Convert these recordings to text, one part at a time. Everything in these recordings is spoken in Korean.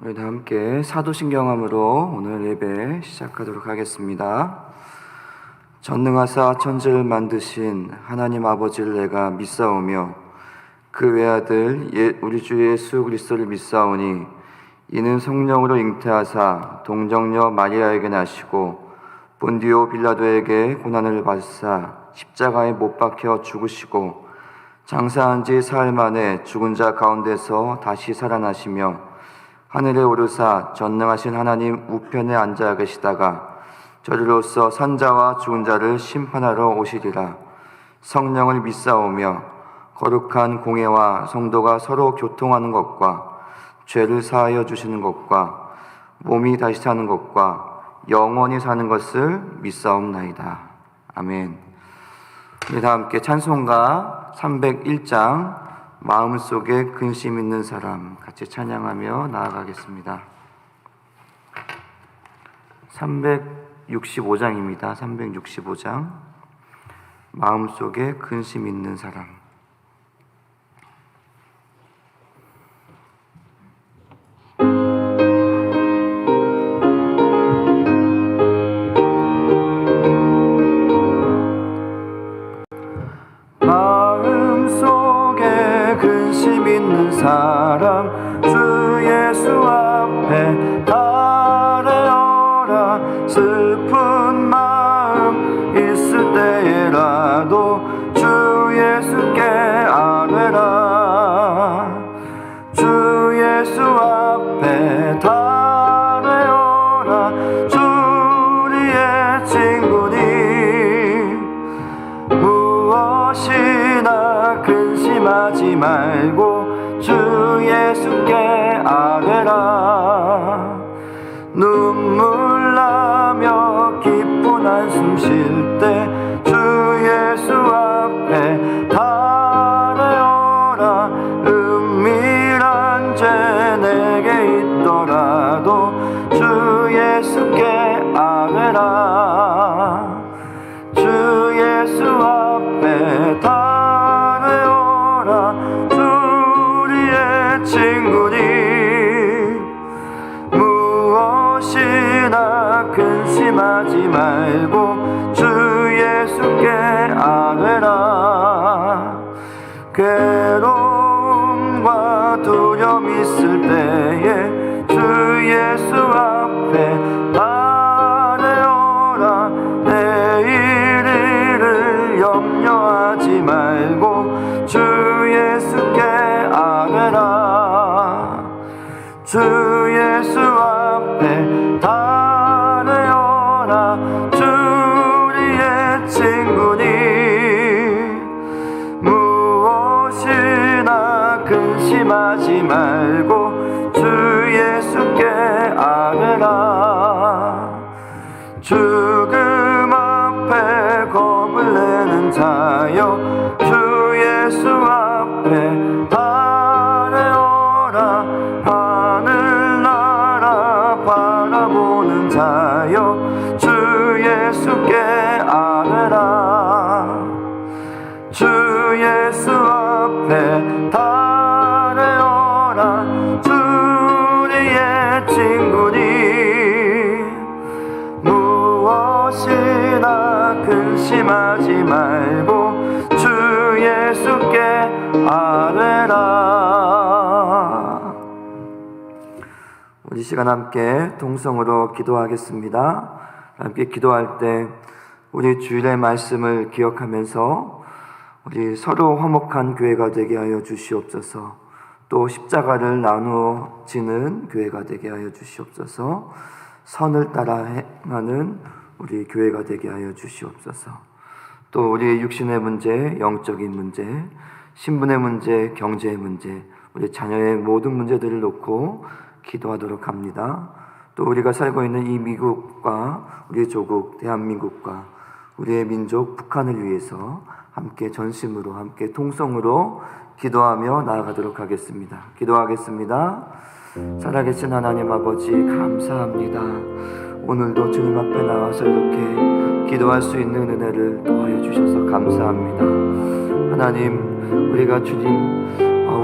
우리 다 함께 사도신경함으로 오늘 예배 시작하도록 하겠습니다. 전능하사 천지를 만드신 하나님 아버지를 내가 믿사오며 그 외아들 우리 주 예수 그리스도를 믿사오니 이는 성령으로 잉태하사 동정녀 마리아에게 나시고 본디오 빌라도에게 고난을 받으사 십자가에 못 박혀 죽으시고 장사한 지 사흘 만에 죽은 자 가운데서 다시 살아나시며 하늘에 오르사 전능하신 하나님 우편에 앉아 계시다가 저리로서 산자와 죽은 자를 심판하러 오시리라. 성령을 믿사오며 거룩한 공회와 성도가 서로 교통하는 것과 죄를 사하여 주시는 것과 몸이 다시 사는 것과 영원히 사는 것을 믿사옵나이다. 아멘. 우리 다 함께 찬송가 301장 마음속에 근심 있는 사람 같이 찬양하며 나아가겠습니다. 365장입니다. 365장 마음속에 근심 있는 사람. 마음속에 근심 있는 사람 주 예수 앞에 달래어라. 슬픈 마음 있을 때라도 주 예수께 아뢰라. 주 예수 앞에 달래어라. 주 우리의 친구니 무엇이나 근심하지 말고 주 예수께 아뢰라. 눈물 나며 기쁜 한숨 쉴 때 주 예수 앞에 달래어라. 은밀한 죄 내게 있더라도 주 예수께 아뢰라. 주 예수 앞에 달래어라. 주 우리의 친구니 무엇이나 근심하지 말고 주 예수께 아뢰라. 괴로움과 두려움 있을 때에 주 예수 앞에 달래어라. 내일을 염려하지 말고 주 예수께 아뢰라. 주 예수 앞에 달래어라. 주 우리의 친구니 무엇이나 근심하지 말고 주 예수께 아뢰라. 죽음 앞에 겁을 내는 자여 주 예수 앞에 달래어라. 하늘나라 바라보는 자여 주 예수께 아뢰라. 주 예수 앞에 달래어라. 주 우리의 친구니 무엇이나 근심하지 말고 주 예수께 아뢰라. 우리 시간 함께 동성으로 기도하겠습니다. 함께 기도할 때 우리 주일의 말씀을 기억하면서 우리 서로 화목한 교회가 되게 하여 주시옵소서. 또 십자가를 나누어 지는 교회가 되게 하여 주시옵소서. 선을 따라 행하는 우리 교회가 되게 하여 주시옵소서. 또 우리의 육신의 문제, 영적인 문제, 신분의 문제, 경제의 문제, 우리 자녀의 모든 문제들을 놓고 기도하도록 합니다. 또 우리가 살고 있는 이 미국과 우리 조국 대한민국과 우리의 민족 북한을 위해서 함께 전심으로 함께 통성으로 기도하며 나아가도록 하겠습니다. 기도하겠습니다. 살아계신 하나님 아버지 감사합니다. 오늘도 주님 앞에 나와서 이렇게 기도할 수 있는 은혜를 더하여 주셔서 감사합니다. 하나님, 우리가 주님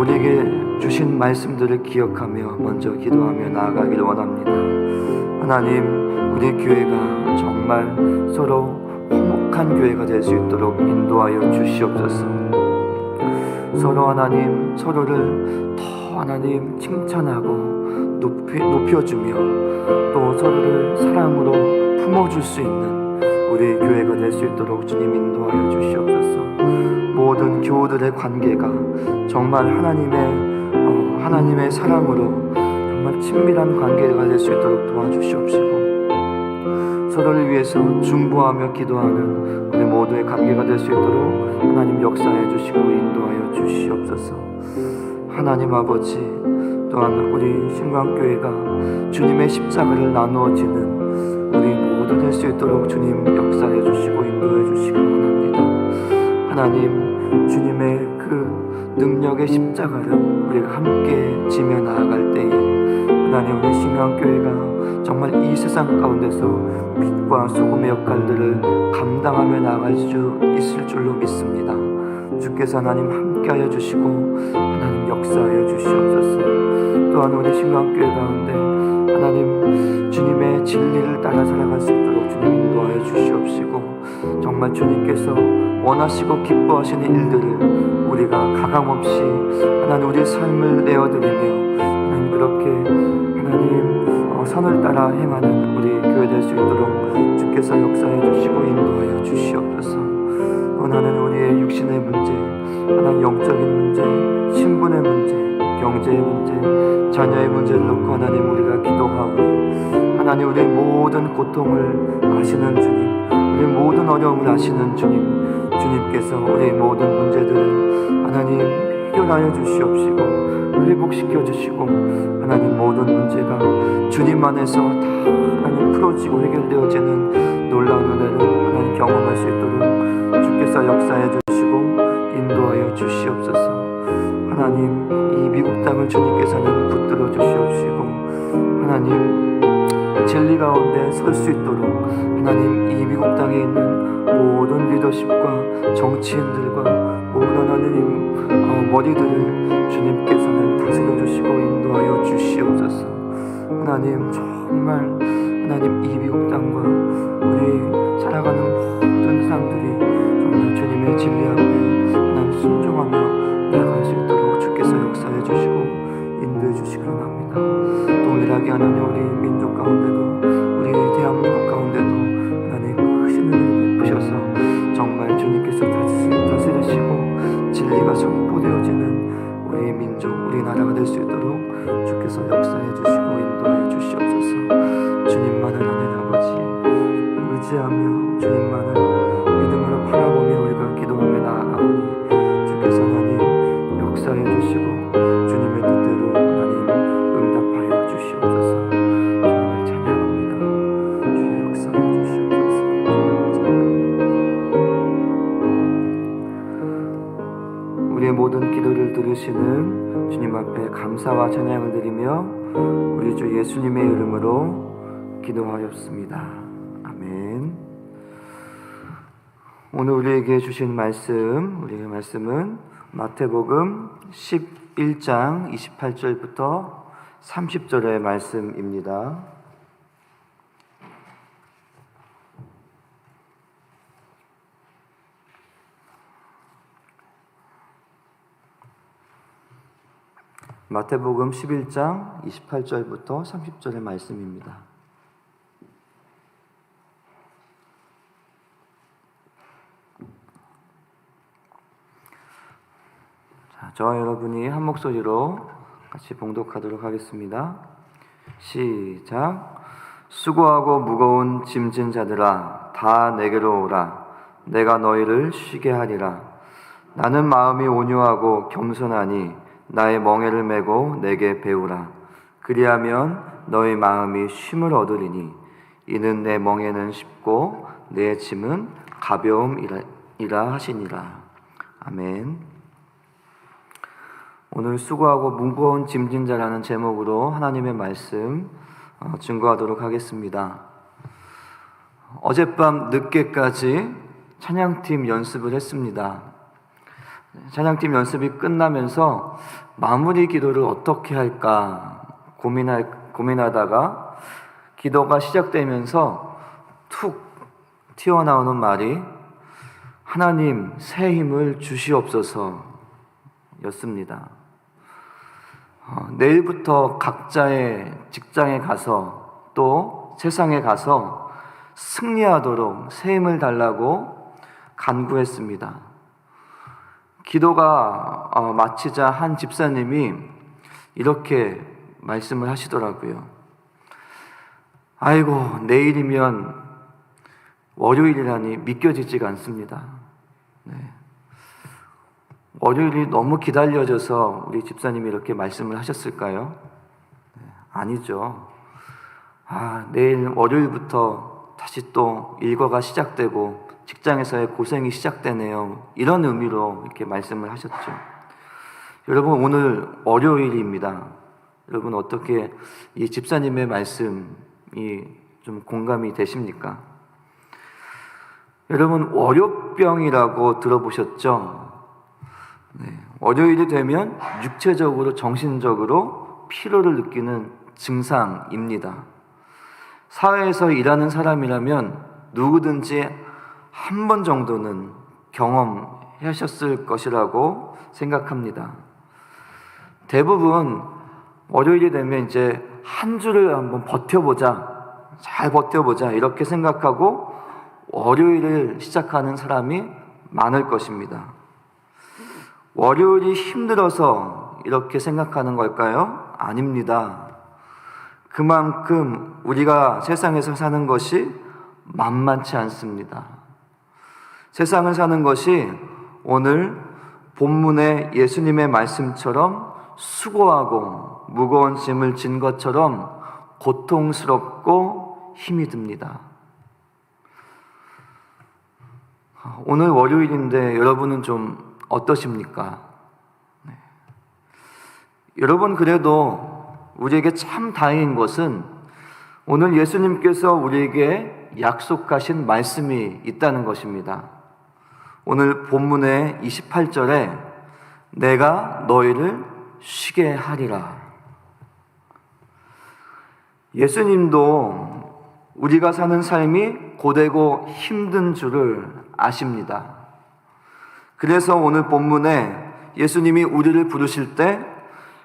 우리에게 주신 말씀들을 기억하며 먼저 기도하며 나아가길 원합니다. 하나님, 우리 교회가 정말 서로 화목한 교회가 될 수 있도록 인도하여 주시옵소서. 서로 하나님, 서로를 더 하나님 칭찬하고 높여주며 또 서로를 사랑으로 품어줄 수 있는 우리 교회가 될 수 있도록 주님 인도하여 주시옵소서. 모든 교우들의 관계가 정말 하나님의 사랑으로 정말 친밀한 관계가 될 수 있도록 도와주시옵시고, 서로를 위해서 중보하며 기도하는 우리 모두의 관계가 될 수 있도록 하나님 역사해 주시고 인도하여 주시옵소서. 하나님 아버지, 또한 우리 신광교회가 주님의 십자가를 나누어지는 우리 모두 될 수 있도록 주님 역사해 주시고 인도해 주시기 원합니다. 하나님, 주님의 그 능력의 십자가를 우리가 함께 지며 나아갈 때에 하나님, 우리 신광교회가 정말 이 세상 가운데서 빛과 소금의 역할들을 감당하며 나아갈 수 있을 줄로 믿습니다. 주께서 하나님 함께하여 주시고 하나님 역사하여 주시옵소서. 또한 우리 신광교회 가운데 하나님, 주님의 진리를 따라 살아갈 수 있도록 주님 인도하여 주시옵시고, 정말 주님께서 원하시고 기뻐하시는 일들을 우리가 가감없이 하나님 우리의 삶을 내어드리며 하나님 그렇게 하나님 선을 따라 행하는 우리 교회 될 수 있도록 주께서 역사해 주시고 인도하여 주시옵소서. 원하는 우리의 육신의 문제, 하나님 영적인 문제, 신분의 문제, 경제의 문제, 자녀의 문제를 놓고 하나님 우리가 기도하오니 하나님, 우리의 모든 고통을 아시는 주님, 우리의 모든 어려움을 아시는 주님, 주님께서 우리의 모든 문제들을 하나님 해결하여 주시옵시고 회복시켜 주시고 하나님 모든 문제가 주님 안에서 다 하나님 풀어지고 해결되어지는 놀라운 은혜를 하나님 경험할 수 있도록 주께서 역사해 주시고 인도하여 주시옵소서. 하나님, 이 미국 땅을 주님께서는 붙들어 주시옵시고 하나님 진리 가운데 설 수 있도록 하나님, 이 미국 땅에 있는 모든 리더십과 정치인들과 모든 하나님 머리들을 주님께서는 다스려 주시고 인도하여 주시옵소서. 하나님, 정말 하나님 이 미국 땅과 우리 살아가는 모든 사람들이 정말 주님의 진리 앞에 하나님 순종하며 나아갈 수 있도록 주께서 역사해 주시고 인도해 주시기를 원합니다. 동일하게 하나님, 우리 민족 가운데도 우리 대한민국 가운데도 하나님 크신 은혜를 베푸셔서 정말 주님께서 다스리시고 진리가 선포되어지는 우리 민족, 우리 나라가 될 수 있도록 주께서 역사해 주시고 인도해 주시옵소서. 주님만을 아는 아버지, 의지하며 주님만을 믿음으로 바라보며 우리가 기도하며 나아가오니 주께서 하나님 역사해 주시고 주님의 뜻대로 하나님 응답하여 주시옵소서. 주님을 찬양합니다. 주의 역사해 주시옵소서. 주님을 찬양합니다. 우리의 모든 기도를 들으시는 주님 앞에 감사와 찬양을 드리며 우리 주 예수님의 이름으로 기도하였습니다. 아멘. 오늘 우리에게 주신 우리의 말씀은 마태복음 11장 28절부터 30절의 말씀입니다. 마태복음 11장 28절부터 30절의 말씀입니다. 자, 저와 여러분이 한 목소리로 같이 봉독하도록 하겠습니다. 시작. 수고하고 무거운 짐진 자들아, 다 내게로 오라. 내가 너희를 쉬게 하리라. 나는 마음이 온유하고 겸손하니 나의 멍에를 메고 내게 배우라. 그리하면 너희 마음이 쉼을 얻으리니 이는 내 멍에는 쉽고 내 짐은 가벼움이라 하시니라. 아멘. 오늘 수고하고 무거운 짐진 자라는 제목으로 하나님의 말씀 증거하도록 하겠습니다. 어젯밤 늦게까지 찬양팀 연습을 했습니다. 찬양팀 연습이 끝나면서 마무리 기도를 어떻게 할까 고민하다가 기도가 시작되면서 툭 튀어나오는 말이 하나님 새 힘을 주시옵소서 였습니다. 내일부터 각자의 직장에 가서 또 세상에 가서 승리하도록 새 힘을 달라고 간구했습니다. 기도가 마치자 한 집사님이 이렇게 말씀을 하시더라고요. 아이고, 내일이면 월요일이라니 믿겨지지가 않습니다. 네. 월요일이 너무 기다려져서 우리 집사님이 이렇게 말씀을 하셨을까요? 네, 아니죠. 내일 월요일부터 다시 또 일과가 시작되고 직장에서의 고생이 시작되네요. 이런 의미로 이렇게 말씀을 하셨죠. 여러분, 오늘 월요일입니다. 여러분, 어떻게 이 집사님의 말씀이 좀 공감이 되십니까? 여러분, 월요병이라고 들어보셨죠? 네, 월요일이 되면 육체적으로, 정신적으로 피로를 느끼는 증상입니다. 사회에서 일하는 사람이라면 누구든지 한 번 정도는 경험하셨을 것이라고 생각합니다. 대부분 월요일이 되면 이제 한 주를 한번 잘 버텨보자 이렇게 생각하고 월요일을 시작하는 사람이 많을 것입니다. 월요일이 힘들어서 이렇게 생각하는 걸까요? 아닙니다. 그만큼 우리가 세상에서 사는 것이 만만치 않습니다. 세상을 사는 것이 오늘 본문의 예수님의 말씀처럼 수고하고 무거운 짐을 진 것처럼 고통스럽고 힘이 듭니다. 오늘 월요일인데 여러분은 좀 어떠십니까? 네. 여러분, 그래도 우리에게 참 다행인 것은 오늘 예수님께서 우리에게 약속하신 말씀이 있다는 것입니다. 오늘 본문의 28절에 내가 너희를 쉬게 하리라. 예수님도 우리가 사는 삶이 고되고 힘든 줄을 아십니다. 그래서 오늘 본문에 예수님이 우리를 부르실 때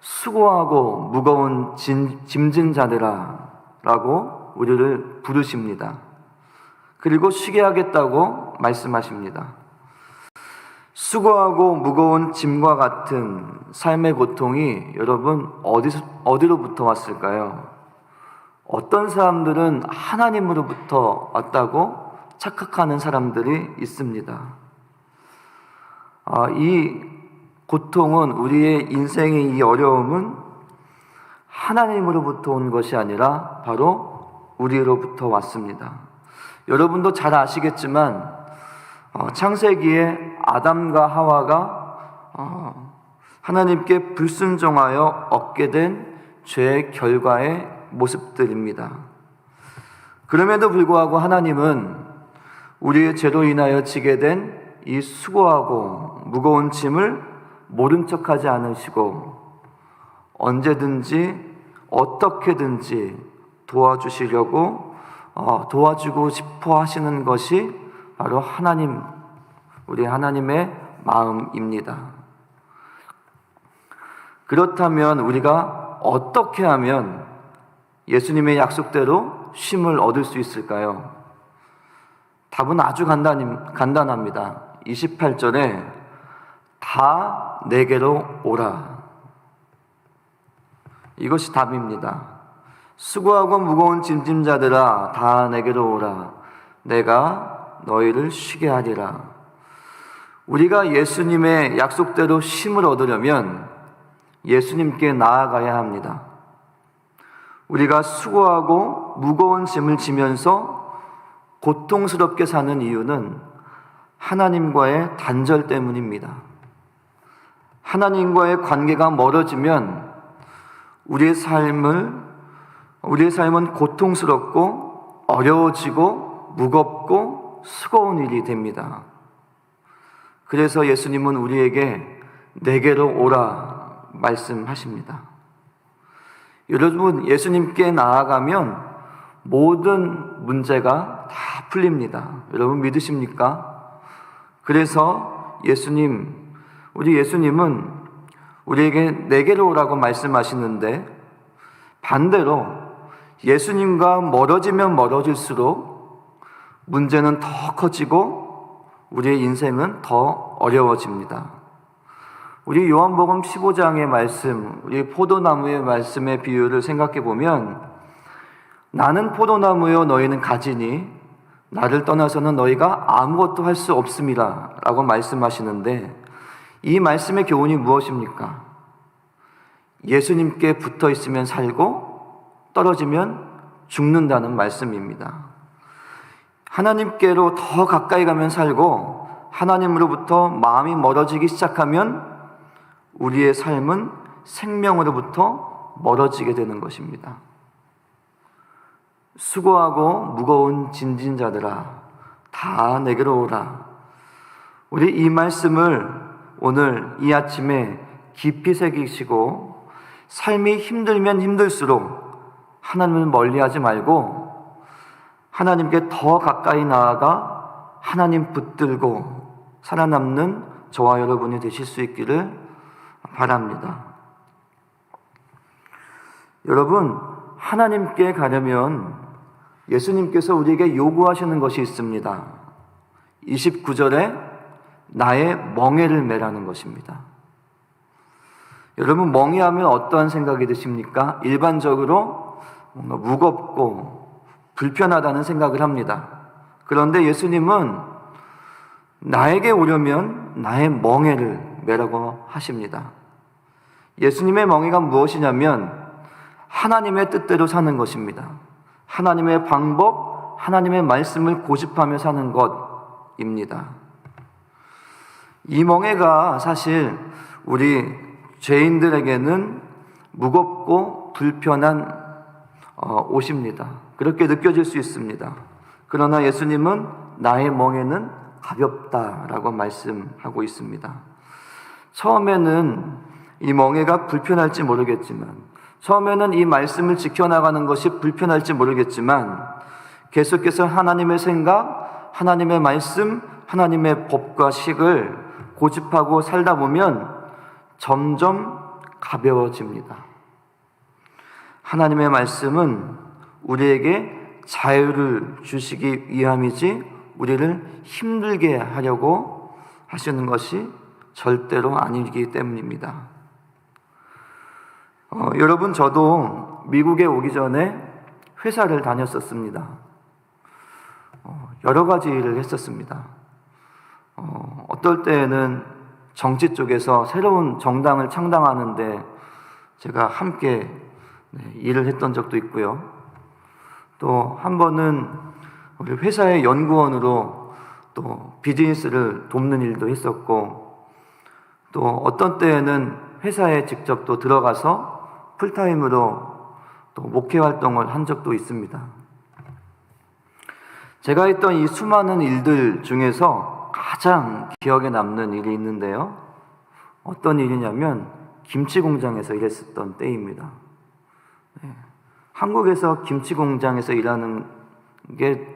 수고하고 무거운 짐진 자들아 라고 우리를 부르십니다. 그리고 쉬게 하겠다고 말씀하십니다. 수고하고 무거운 짐과 같은 삶의 고통이 여러분 어디로부터 왔을까요? 어떤 사람들은 하나님으로부터 왔다고 착각하는 사람들이 있습니다. 이 고통은, 우리의 인생의 이 어려움은 하나님으로부터 온 것이 아니라 바로 우리로부터 왔습니다. 여러분도 잘 아시겠지만 창세기에 아담과 하와가 하나님께 불순종하여 얻게 된 죄의 결과의 모습들입니다. 그럼에도 불구하고 하나님은 우리의 죄로 인하여 지게 된 이 수고하고 무거운 짐을 모른 척하지 않으시고 언제든지 어떻게든지 도와주시려고 도와주고 싶어 하시는 것이 바로 우리 하나님의 마음입니다. 그렇다면 우리가 어떻게 하면 예수님의 약속대로 쉼을 얻을 수 있을까요? 답은 아주 간단합니다. 28절에 다 내게로 오라. 이것이 답입니다. 수고하고 무거운 짐진 자들아 다 내게로 오라. 내가 너희를 쉬게 하리라. 우리가 예수님의 약속대로 쉼을 얻으려면 예수님께 나아가야 합니다. 우리가 수고하고 무거운 짐을 지면서 고통스럽게 사는 이유는 하나님과의 단절 때문입니다. 하나님과의 관계가 멀어지면 우리의 삶은 고통스럽고 어려워지고 무겁고 수고운 일이 됩니다. 그래서 예수님은 우리에게 내게로 오라 말씀하십니다. 여러분, 예수님께 나아가면 모든 문제가 다 풀립니다. 여러분 믿으십니까? 그래서 우리 예수님은 우리에게 내게로 오라고 말씀하시는데, 반대로 예수님과 멀어지면 멀어질수록 문제는 더 커지고 우리의 인생은 더 어려워집니다. 우리 요한복음 15장의 말씀, 우리 포도나무의 말씀의 비유를 생각해 보면, 나는 포도나무요 너희는 가지니 나를 떠나서는 너희가 아무것도 할 수 없음이라 라고 말씀하시는데, 이 말씀의 교훈이 무엇입니까? 예수님께 붙어 있으면 살고 떨어지면 죽는다는 말씀입니다. 하나님께로 더 가까이 가면 살고 하나님으로부터 마음이 멀어지기 시작하면 우리의 삶은 생명으로부터 멀어지게 되는 것입니다. 수고하고 무거운 짐진 자들아 다 내게로 오라. 우리 이 말씀을 오늘 이 아침에 깊이 새기시고, 삶이 힘들면 힘들수록 하나님을 멀리하지 말고 하나님께 더 가까이 나아가 하나님 붙들고 살아남는 저와 여러분이 되실 수 있기를 바랍니다. 여러분, 하나님께 가려면 예수님께서 우리에게 요구하시는 것이 있습니다. 29절에 나의 멍에를 매라는 것입니다. 여러분, 멍에하면 어떠한 생각이 드십니까? 일반적으로 뭔가 무겁고 불편하다는 생각을 합니다. 그런데 예수님은 나에게 오려면 나의 멍에를 매라고 하십니다. 예수님의 멍에가 무엇이냐면 하나님의 뜻대로 사는 것입니다. 하나님의 방법, 하나님의 말씀을 고집하며 사는 것입니다. 이 멍에가 사실 우리 죄인들에게는 무겁고 불편한 옷입니다. 그렇게 느껴질 수 있습니다. 그러나 예수님은 나의 멍에는 가볍다라고 말씀하고 있습니다. 처음에는 이 멍에가 불편할지 모르겠지만, 처음에는 이 말씀을 지켜나가는 것이 불편할지 모르겠지만, 계속해서 하나님의 생각, 하나님의 말씀, 하나님의 법과 식을 고집하고 살다 보면 점점 가벼워집니다. 하나님의 말씀은 우리에게 자유를 주시기 위함이지 우리를 힘들게 하려고 하시는 것이 절대로 아니기 때문입니다. 여러분, 저도 미국에 오기 전에 회사를 다녔었습니다. 여러 가지 일을 했었습니다. 어떨 때에는 정치 쪽에서 새로운 정당을 창당하는데 제가 함께 일을 했던 적도 있고요. 또 한 번은 우리 회사의 연구원으로 또 비즈니스를 돕는 일도 했었고, 또 어떤 때에는 회사에 직접 또 들어가서 풀타임으로 또 목회 활동을 한 적도 있습니다. 제가 했던 이 수많은 일들 중에서 가장 기억에 남는 일이 있는데요. 어떤 일이냐면 김치 공장에서 일했었던 때입니다. 한국에서 김치 공장에서 일하는 게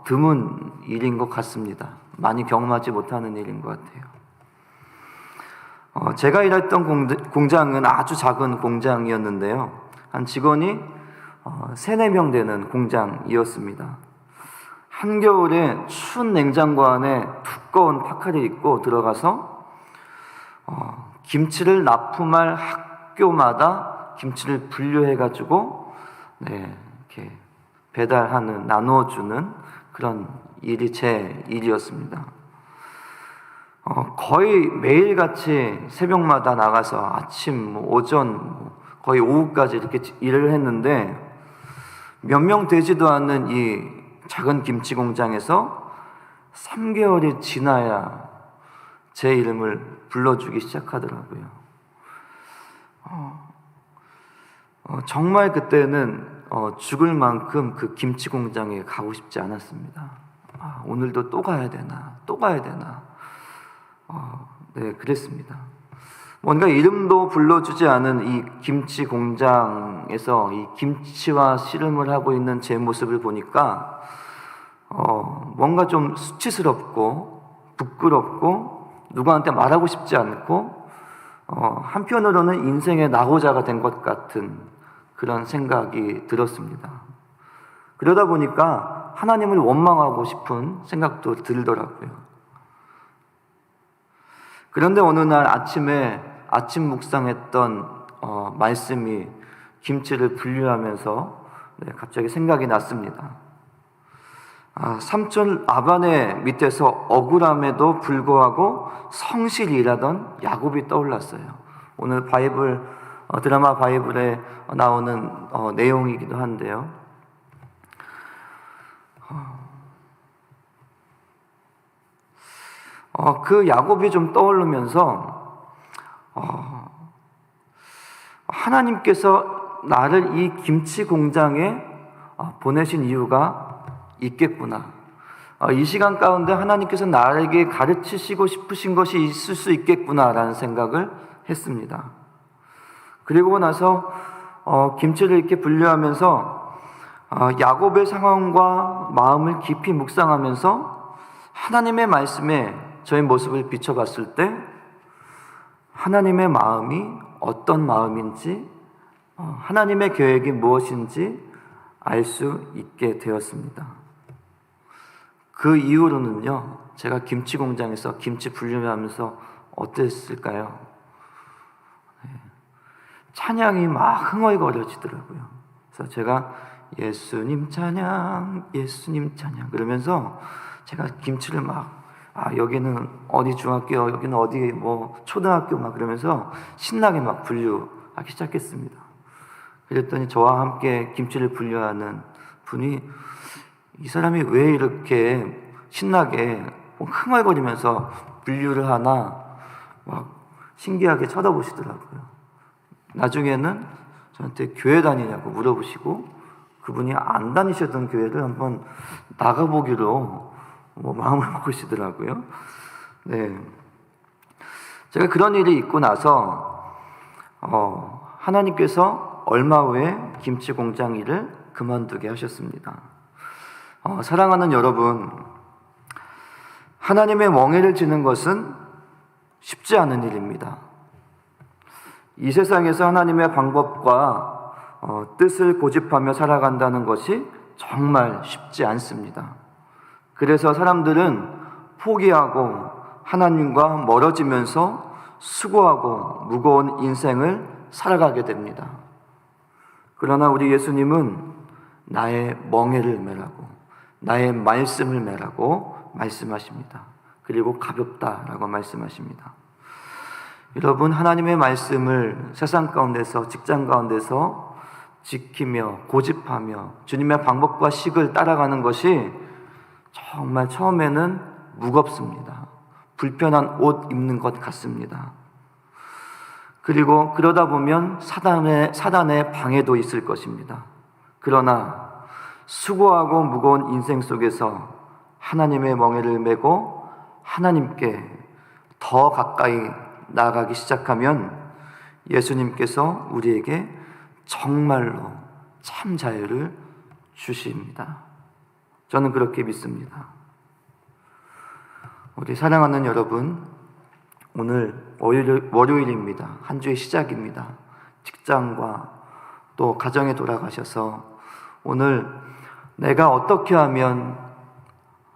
드문 일인 것 같습니다. 많이 경험하지 못하는 일인 것 같아요. 제가 일했던 공장은 아주 작은 공장이었는데요. 한 직원이 3-4명 되는 공장이었습니다. 한겨울에 추운 냉장고 안에 두꺼운 파카를 입고 들어가서 김치를 납품할 학교마다 김치를 분류해가지고 이렇게 배달하는, 나누어주는 그런 일이 제 일이었습니다. 거의 매일같이 새벽마다 나가서 아침, 오전, 거의 오후까지 이렇게 일을 했는데, 몇 명 되지도 않는 이 작은 김치 공장에서 3개월이 지나야 제 이름을 불러주기 시작하더라고요. 정말 그때는 죽을 만큼 그 김치 공장에 가고 싶지 않았습니다. 오늘도 또 가야 되나, 또 가야 되나. 네, 그랬습니다. 뭔가 이름도 불러주지 않은 이 김치 공장에서 이 김치와 씨름을 하고 있는 제 모습을 보니까 뭔가 좀 수치스럽고 부끄럽고 누구한테 말하고 싶지 않고 한편으로는 인생의 낙오자가 된 것 같은 그런 생각이 들었습니다. 그러다 보니까 하나님을 원망하고 싶은 생각도 들더라고요. 그런데 어느 날 아침에 아침 묵상했던 말씀이 김치를 분류하면서 갑자기 생각이 났습니다. 삼촌 라반의 밑에서 억울함에도 불구하고 성실히 일하던 야곱이 떠올랐어요. 오늘 드라마 바이블에 나오는 내용이기도 한데요. 그 야곱이 좀 떠오르면서 하나님께서 나를 이 김치 공장에 보내신 이유가 있겠구나. 이 시간 가운데 하나님께서 나에게 가르치시고 싶으신 것이 있을 수 있겠구나라는 생각을 했습니다. 그리고 나서 김치를 이렇게 분류하면서 야곱의 상황과 마음을 깊이 묵상하면서 하나님의 말씀에 저의 모습을 비춰봤을 때 하나님의 마음이 어떤 마음인지 하나님의 계획이 무엇인지 알 수 있게 되었습니다. 그 이후로는요, 제가 김치 공장에서 김치 분류하면서 어땠을까요? 찬양이 막 흥얼거려지더라고요. 그래서 제가 예수님 찬양, 예수님 찬양 그러면서 제가 김치를 여기는 어디 중학교, 여기는 어디 초등학교 그러면서 신나게 분류하기 시작했습니다. 그랬더니 저와 함께 김치를 분류하는 분이 이 사람이 왜 이렇게 신나게 흥얼거리면서 분류를 하나 신기하게 쳐다보시더라고요. 나중에는 저한테 교회 다니냐고 물어보시고 그분이 안 다니셨던 교회를 한번 나가보기로 마음을 먹으시더라고요. 네. 제가 그런 일이 있고 나서 하나님께서 얼마 후에 김치 공장 일을 그만두게 하셨습니다. 사랑하는 여러분, 하나님의 멍에를 지는 것은 쉽지 않은 일입니다. 이 세상에서 하나님의 방법과 뜻을 고집하며 살아간다는 것이 정말 쉽지 않습니다. 그래서 사람들은 포기하고 하나님과 멀어지면서 수고하고 무거운 인생을 살아가게 됩니다. 그러나 우리 예수님은 나의 멍에를 메라고, 나의 말씀을 메라고 말씀하십니다. 그리고 가볍다라고 말씀하십니다. 여러분, 하나님의 말씀을 세상 가운데서, 직장 가운데서 지키며 고집하며 주님의 방법과 식을 따라가는 것이 정말 처음에는 무겁습니다. 불편한 옷 입는 것 같습니다. 그리고 그러다 보면 사단의 방해도 있을 것입니다. 그러나 수고하고 무거운 인생 속에서 하나님의 멍에를 메고 하나님께 더 가까이 나아가기 시작하면 예수님께서 우리에게 정말로 참 자유를 주십니다. 저는 그렇게 믿습니다. 우리 사랑하는 여러분, 오늘 월요일입니다. 한 주의 시작입니다. 직장과 또 가정에 돌아가셔서 오늘 내가 어떻게 하면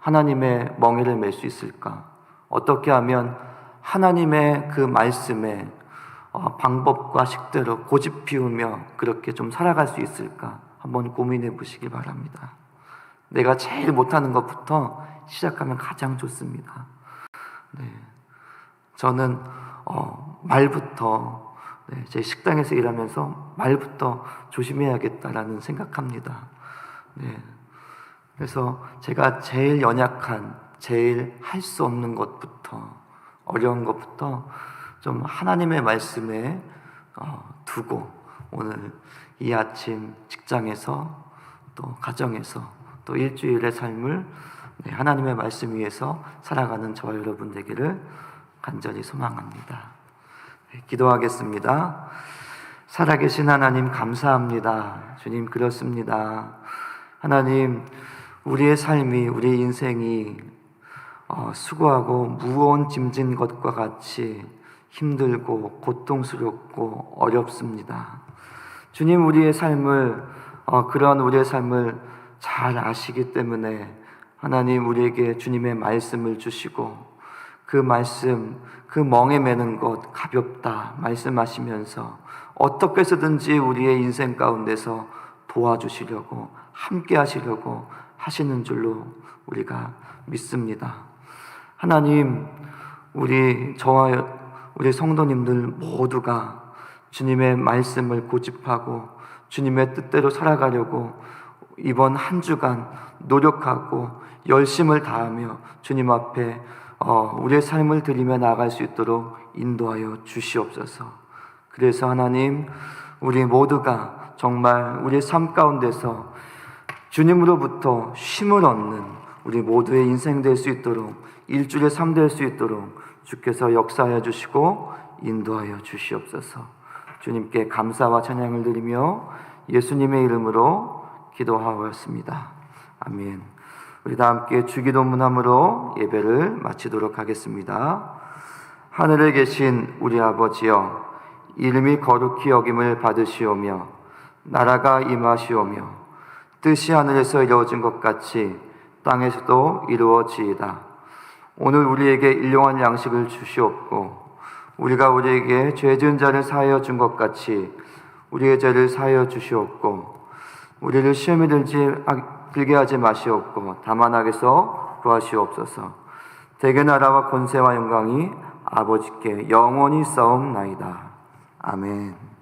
하나님의 멍에를 맬 수 있을까? 어떻게 하면 하나님의 그 말씀에 방법과 식대로 고집 피우며 그렇게 좀 살아갈 수 있을까? 한번 고민해 보시기 바랍니다. 내가 제일 못하는 것부터 시작하면 가장 좋습니다. 네. 저는 말부터 제 식당에서 일하면서 말부터 조심해야겠다라는 생각합니다. 네. 그래서 제가 제일 연약한, 제일 할 수 없는 것부터, 어려운 것부터 좀 하나님의 말씀에 두고 오늘 이 아침 직장에서 또 가정에서 또 일주일의 삶을 하나님의 말씀 위에서 살아가는 저와 여러분 되기를 간절히 소망합니다. 기도하겠습니다. 살아계신 하나님 감사합니다. 주님 그렇습니다. 하나님, 우리의 삶이, 우리의 인생이 수고하고 무거운 짐진 것과 같이 힘들고 고통스럽고 어렵습니다. 주님, 우리의 삶을 그런 우리의 삶을 잘 아시기 때문에 하나님 우리에게 주님의 말씀을 주시고 그 말씀, 그 멍에 매는 것 가볍다 말씀하시면서 어떻게 해서든지 우리의 인생 가운데서 도와주시려고 함께 하시려고 하시는 줄로 우리가 믿습니다. 하나님, 저와 우리 성도님들 모두가 주님의 말씀을 고집하고 주님의 뜻대로 살아가려고 이번 한 주간 노력하고 열심을 다하며 주님 앞에 우리의 삶을 드리며 나아갈 수 있도록 인도하여 주시옵소서. 그래서 하나님, 우리 모두가 정말 우리의 삶 가운데서 주님으로부터 쉼을 얻는 우리 모두의 인생 될 수 있도록, 일주일의 삶 될 수 있도록 주께서 역사하여 주시고 인도하여 주시옵소서. 주님께 감사와 찬양을 드리며 예수님의 이름으로 기도하였습니다. 아멘. 우리 다 함께 주기도문함으로 예배를 마치도록 하겠습니다. 하늘에 계신 우리 아버지여, 이름이 거룩히 여김을 받으시오며 나라가 임하시오며 뜻이 하늘에서 이루어진 것 같이 땅에서도 이루어지이다. 오늘 우리에게 일용할 양식을 주시옵고 우리가 우리에게 죄 지은 자를 사하여 준 것 같이 우리의 죄를 사하여 주시옵고 우리를 시험에 들게 하지 마시옵고 다만 악에서 구하시옵소서. 대개 나라와 권세와 영광이 아버지께 영원히 싸움나이다. 아멘.